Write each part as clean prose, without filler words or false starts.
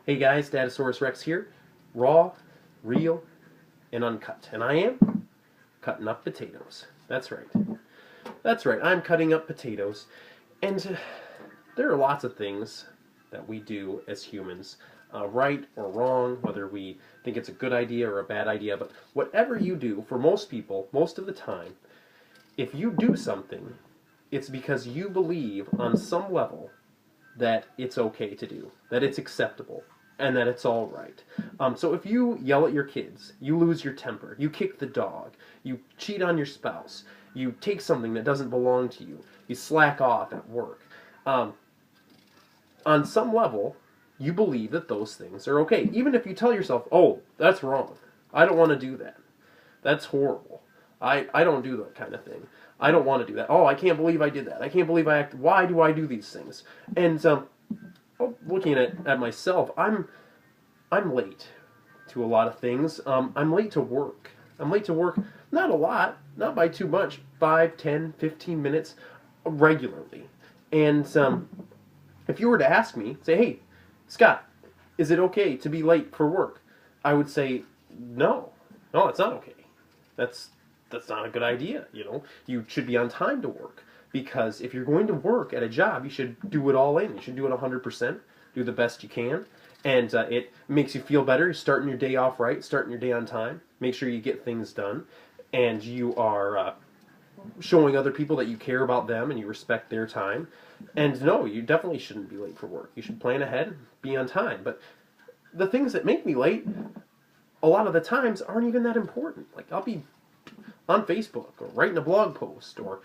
Hey guys, Datasaurus Rex here. Raw, real, and uncut. And I am cutting up potatoes. That's right. That's right, I'm cutting up potatoes. And there are lots of things that we do as humans, right or wrong, whether we think it's a good idea or a bad idea. But whatever you do, for most people, most of the time, if you do something, it's because you believe on some level that it's okay to do, that it's acceptable, and that it's all right. So if you yell at your kids, you lose your temper, you kick the dog, you cheat on your spouse, you take something that doesn't belong to you, you slack off at work, on some level, you believe that those things are okay. Even if you tell yourself, oh, that's wrong. I don't want to do that. That's horrible. I don't do that kind of thing. I don't want to do that. Oh, I can't believe I did that. I can't believe I acted. Why do I do these things? And looking at myself, I'm late to a lot of things. I'm late to work. I'm late to work, not a lot, not by too much, 5, 10, 15 minutes regularly. And if you were to ask me, say, hey, Scott, is it okay to be late for work? I would say, no, it's not okay. That's not a good idea. You should be on time to work, because if you're going to work at a job, you should do it all in. You should do it 100%, do the best you can, and it makes you feel better. You're starting your day off right, starting your day on time. Make sure you get things done, and you are showing other people that you care about them and you respect their time. And no, you definitely shouldn't be late for work. You should plan ahead, be on time. But the things that make me late, a lot of the times, aren't even that important. Like, I'll be on Facebook or writing a blog post or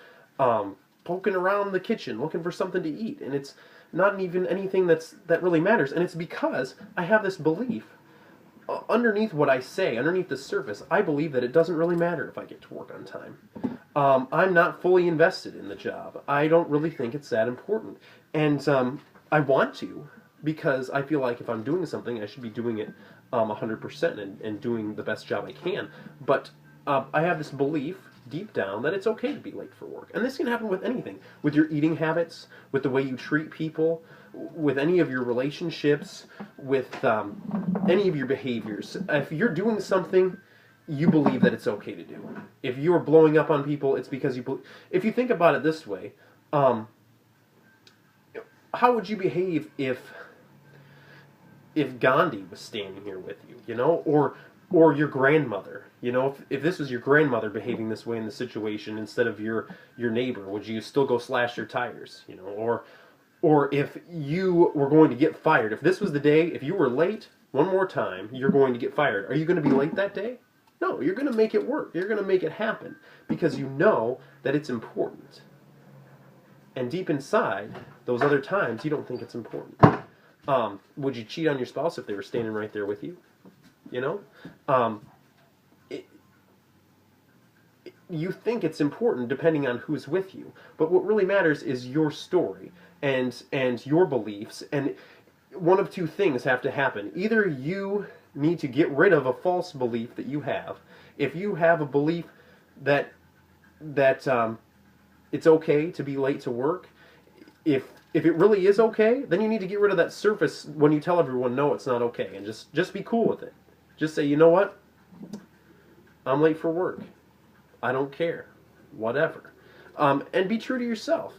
poking around the kitchen looking for something to eat, and it's not even anything that really matters. And it's because I have this belief underneath what I say, underneath the surface. I believe that it doesn't really matter if I get to work on time. I'm not fully invested in the job. I don't really think it's that important, and I want to, because I feel like if I'm doing something, I should be doing it 100% and doing the best job I can. But I have this belief deep down that it's okay to be late for work. And this can happen with anything. With your eating habits, with the way you treat people, with any of your relationships, with any of your behaviors. If you're doing something, you believe that it's okay to do. If you're blowing up on people, it's because you believe. If you think about it this way, how would you behave if Gandhi was standing here with you, or your grandmother, if this was your grandmother behaving this way in the situation instead of your neighbor, would you still go slash your tires, or if you were going to get fired, if this was the day, if you were late one more time, you're going to get fired. Are you going to be late that day? No, you're going to make it work. You're going to make it happen because you know that it's important. And deep inside, those other times, you don't think it's important. Would you cheat on your spouse if they were standing right there with you? You think it's important depending on who's with you, but what really matters is your story and your beliefs. And one of two things have to happen. Either you need to get rid of a false belief that you have. If you have a belief that it's okay to be late to work, if it really is okay, then you need to get rid of that surface when you tell everyone no, it's not okay, and just be cool with it. Just say, you know what? I'm late for work. I don't care. Whatever. And be true to yourself.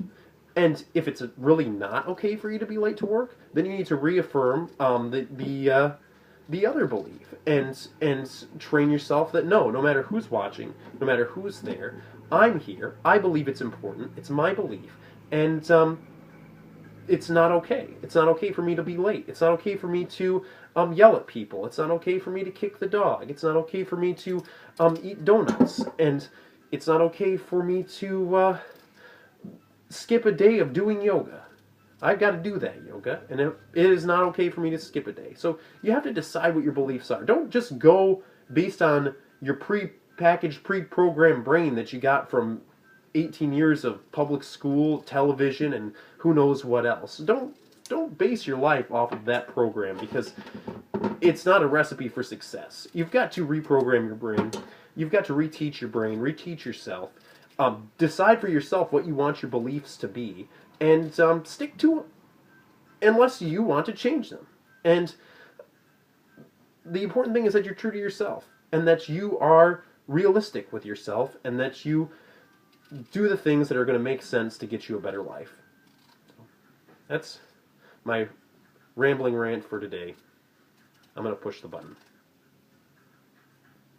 And if it's really not okay for you to be late to work, then you need to reaffirm the other belief and train yourself that no matter who's watching, no matter who's there, I'm here. I believe it's important. It's my belief. And it's not okay. It's not okay for me to be late. It's not okay for me to yell at people. It's not okay for me to kick the dog. It's not okay for me to eat donuts. And it's not okay for me to skip a day of doing yoga. I've got to do that yoga, and it is not okay for me to skip a day. So you have to decide what your beliefs are. Don't just go based on your pre-packaged, pre-programmed brain that you got from 18 years of public school, television, and who knows what else. Don't base your life off of that program, because it's not a recipe for success. You've got to reprogram your brain. You've got to reteach your brain, reteach yourself. Decide for yourself what you want your beliefs to be, and stick to them unless you want to change them. And the important thing is that you're true to yourself, and that you are realistic with yourself, and that you do the things that are going to make sense to get you a better life. That's my rambling rant for today. I'm going to push the button.